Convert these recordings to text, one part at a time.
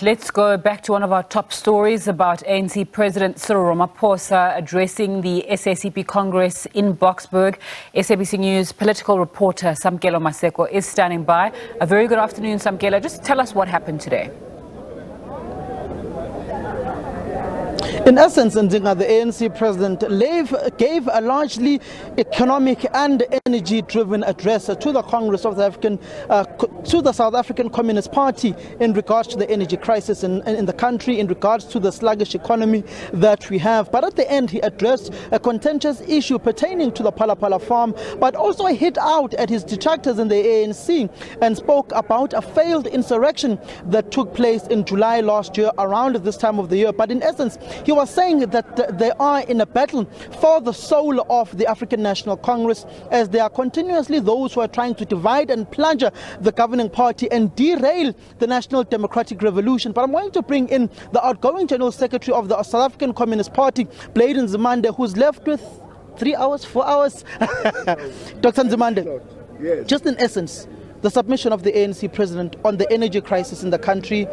Let's go back to one of our top stories about ANC President Cyril Ramaphosa addressing the SACP Congress in Boksburg. SABC News political reporter Samkelo Maseko is standing by. A very good afternoon, Samkelo. Just tell us what happened today. In essence, Nzimande, the ANC president gave a largely economic and energy-driven address to the Congress of the South African Communist Party in regards to the energy crisis in the country, in regards to the sluggish economy that we have. But at the end, he addressed a contentious issue pertaining to the Phala farm, but also hit out at his detractors in the ANC and spoke about a failed insurrection that took place in July last year around this time of the year. But in essence, he was saying that they are in a battle for the soul of the African National Congress, as there are continuously those who are trying to divide and plunder the governing party and derail the National Democratic Revolution. But I'm going to bring in the outgoing General Secretary of the South African Communist Party, Nzimande, who's left with 3 hours, 4 hours. Dr. Nzimande, yes. Just in essence, the submission of the ANC president on the energy crisis in the country,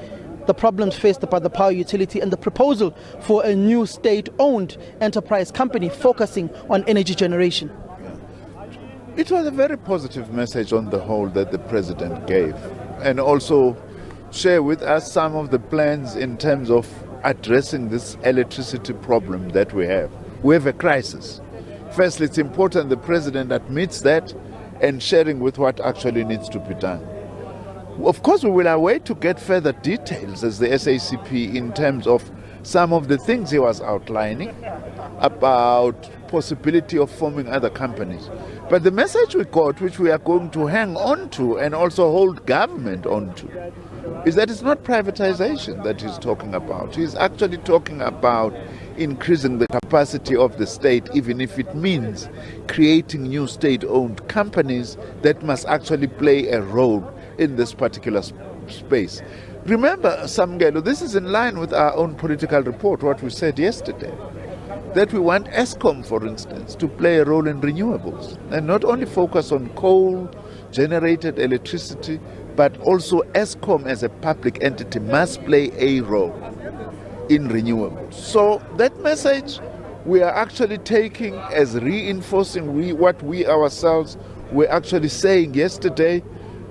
the problems faced by the power utility, and the proposal for a new state-owned enterprise company focusing on energy generation. It was a very positive message on the whole that the president gave, and also share with us some of the plans in terms of addressing this electricity problem that we have. We have a crisis. Firstly, it's important the president admits that and sharing with what actually needs to be done. Of course, we will await to get further details as the SACP in terms of some of the things he was outlining about possibility of forming other companies. But the message we got, which we are going to hang on to and also hold government on to, is that it's not privatization that he's talking about. He's actually talking about increasing the capacity of the state, even if it means creating new state-owned companies that must actually play a role in this particular space. Remember, Samkelo, this is in line with our own political report, what we said yesterday, that we want Eskom, for instance, to play a role in renewables and not only focus on coal-generated electricity, but also Eskom as a public entity must play a role in renewables. So that message we are actually taking as reinforcing what we ourselves were actually saying yesterday.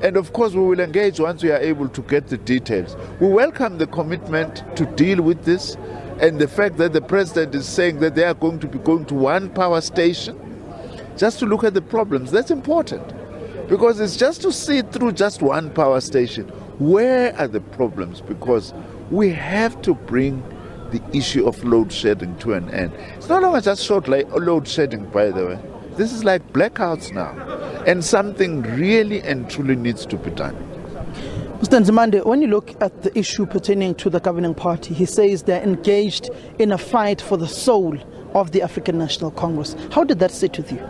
And of course, we will engage once we are able to get the details. We welcome the commitment to deal with this and the fact that the president is saying that they are going to be going to one power station just to look at the problems. That's important because it's just to see through just one power station. Where are the problems? Because we have to bring the issue of load shedding to an end. It's no longer just short load shedding, by the way. This is like blackouts now. And something really and truly needs to be done. Mr. Nzimande, when you look at the issue pertaining to the governing party, he says they're engaged in a fight for the soul of the African National Congress. How did that sit with you?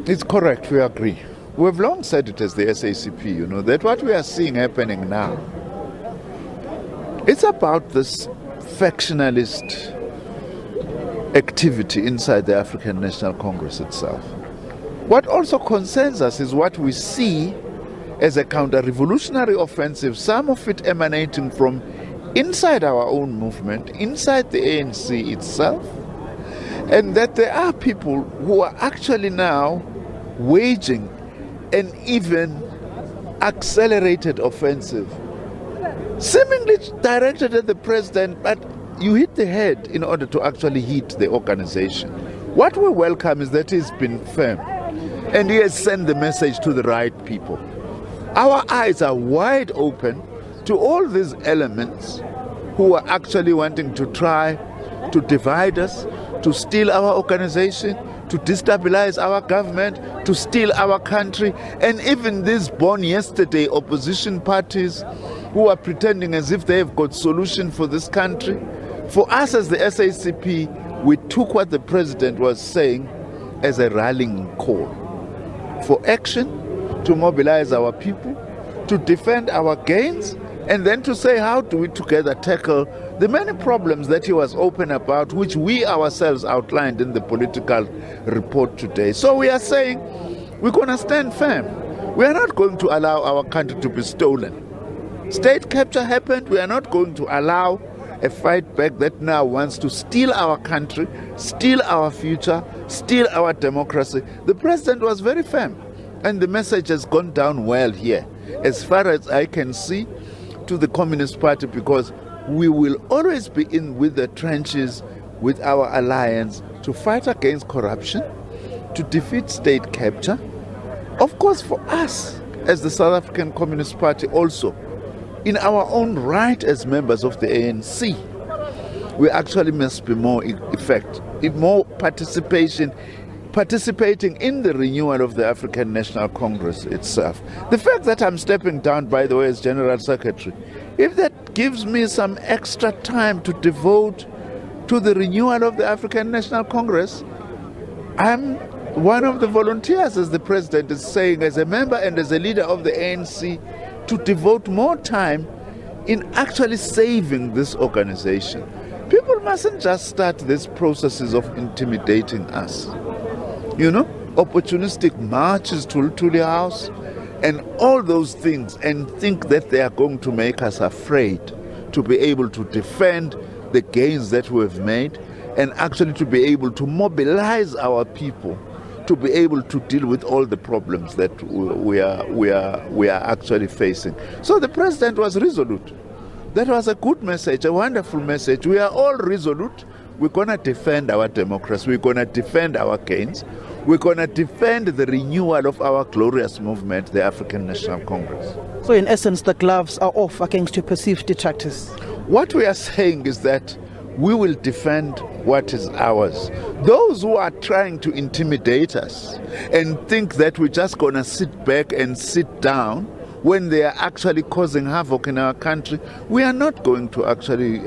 It's correct, we agree. We've long said it as the SACP, that what we are seeing happening now, it's about this factionalist activity inside the African National Congress itself. What also concerns us is what we see as a counter-revolutionary offensive, some of it emanating from inside our own movement, inside the ANC itself, and that there are people who are actually now waging an even accelerated offensive, seemingly directed at the president, but you hit the head in order to actually hit the organization. What we welcome is that he's been firm and he has sent the message to the right people. Our eyes are wide open to all these elements who are actually wanting to try to divide us, to steal our organization, to destabilize our government, to steal our country, and even these born yesterday opposition parties who are pretending as if they have got solution for this country. For us as the SACP, we took what the president was saying as a rallying call for action, to mobilize our people, to defend our gains, and then to say how do we together tackle the many problems that he was open about, which we ourselves outlined in the political report today. So we are saying we're going to stand firm. We are not going to allow our country to be stolen. State capture happened. We are not going to allow a fight back that now wants to steal our country, steal our future, steal our democracy. The president was very firm, and the message has gone down well here, as far as I can see, to the Communist Party, because we will always be in with the trenches with our alliance to fight against corruption, to defeat state capture. Of course, for us, as the South African Communist Party also, in our own right as members of the ANC, we actually must be more more participating in the renewal of the African National Congress itself. The fact that I'm stepping down, by the way, as General Secretary, if that gives me some extra time to devote to the renewal of the African National Congress, I'm one of the volunteers, as the President is saying, as a member and as a leader of the ANC, to devote more time in actually saving this organization. People mustn't just start these processes of intimidating us. You know, opportunistic marches to the house and all those things, and think that they are going to make us afraid to be able to defend the gains that we've made, and actually to be able to mobilize our people to be able to deal with all the problems that we are actually facing. So the president was resolute. That was a good message, a wonderful message. We are all resolute. We're going to defend our democracy. We're going to defend our gains. We're going to defend the renewal of our glorious movement, the African National Congress. So in essence, the gloves are off against your perceived detractors. What we are saying is that we will defend what is ours. Those who are trying to intimidate us and think that we're just going to sit back and sit down when they are actually causing havoc in our country, we are not going to actually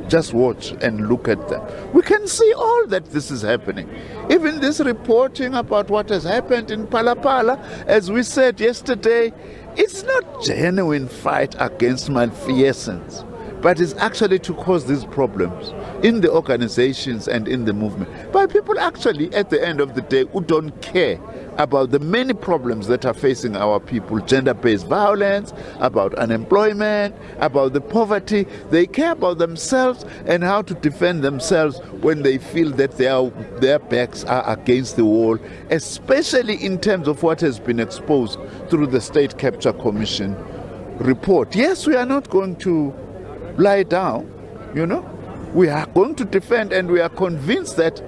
just watch and look at them. We can see all that this is happening. Even this reporting about what has happened in Palapala, as we said yesterday, it's not genuine fight against malfeasance, but it's actually to cause these problems in the organizations and in the movement by people actually at the end of the day who don't care about the many problems that are facing our people, gender-based violence, about unemployment, about the poverty. They care about themselves and how to defend themselves when they feel that their backs are against the wall, especially in terms of what has been exposed through the State Capture Commission report. Yes, we are not going to lie down, you know. We are going to defend, and we are convinced that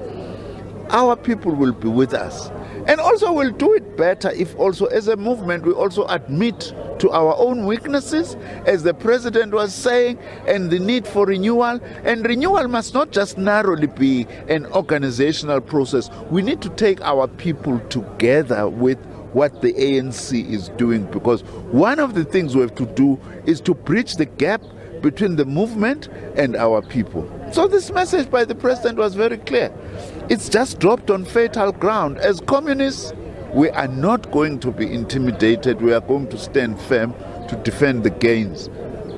our people will be with us. And also we'll do it better if also as a movement we also admit to our own weaknesses, as the President was saying, and the need for renewal. And renewal must not just narrowly be an organizational process. We need to take our people together with what the ANC is doing, because one of the things we have to do is to bridge the gap between the movement and our people. So this message by the President was very clear. It's just dropped on fertile ground. As communists, we are not going to be intimidated. We are going to stand firm to defend the gains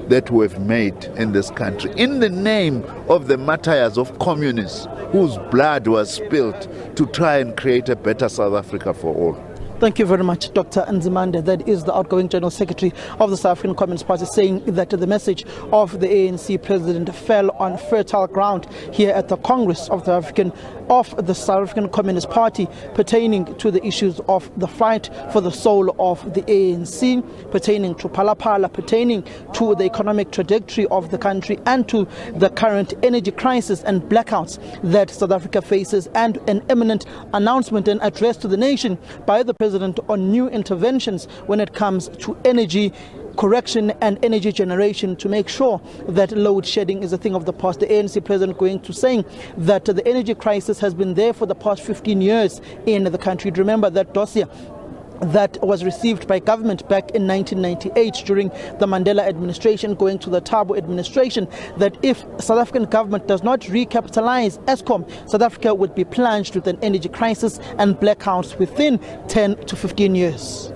that we've made in this country, in the name of the martyrs of communists whose blood was spilled to try and create a better South Africa for all. Thank you very much, Dr. Nzimande. That is the outgoing General Secretary of the South African Communist Party, saying that the message of the ANC President fell on fertile ground here at the Congress of the South African Communist Party, pertaining to the issues of the fight for the soul of the ANC, pertaining to Palapala, pertaining to the economic trajectory of the country, and to the current energy crisis and blackouts that South Africa faces, and an imminent announcement and address to the nation by the President on new interventions when it comes to energy correction and energy generation, to make sure that load shedding is a thing of the past. The ANC President going to saying that the energy crisis has been there for the past 15 years in the country. Remember that dossier that was received by government back in 1998 during the Mandela administration, going to the Thabo administration, that if South African government does not recapitalize Eskom, South Africa would be plunged with an energy crisis and blackouts within 10 to 15 years.